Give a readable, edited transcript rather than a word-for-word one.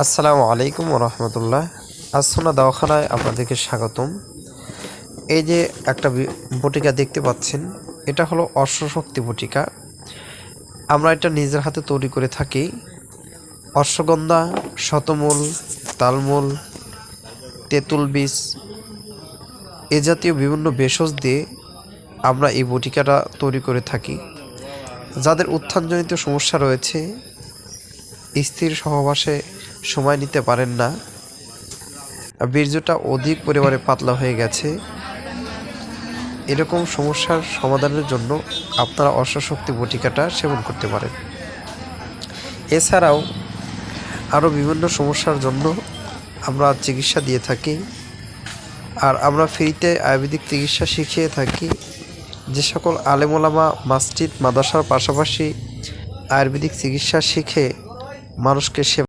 আসসালামু আলাইকুম রহমতুল্লাহ। আসনা দাওয়াখানায় আপনাদেরকে স্বাগতম। এই যে একটা বটিকা দেখতে পাচ্ছেন, এটা হলো অশ্বশক্তি বটিকা। আমরা এটা নিজের হাতে তৈরি করে থাকি। অশ্বগন্ধা, শতমূল, তালমূল, তেঁতুল বীজ এ জাতীয় বিভিন্ন ভেষজ দিয়ে আমরা এই বটিকাটা তৈরি করে থাকি। যাদের উত্থানজনিত সমস্যা রয়েছে, স্থির সহবাসে সময় নিতে পারেন না, বীর্যটা অধিক পরিমাণে পাতলা হয়ে গেছে, এরকম সমস্যার সমাধানের জন্য আপনারা অশ্বশক্তি বটিকাটা সেবন করতে পারেন। এছাড়াও আরও বিভিন্ন সমস্যার জন্য আমরা চিকিৎসা দিয়ে থাকি। আর আমরা ফ্রিতে আয়ুর্বেদিক চিকিৎসা শিখিয়ে থাকি। যে সকল আলেমোলামা মসজিদ মাদ্রাসার পাশাপাশি আয়ুর্বেদিক চিকিৎসা শিখে মানুষকে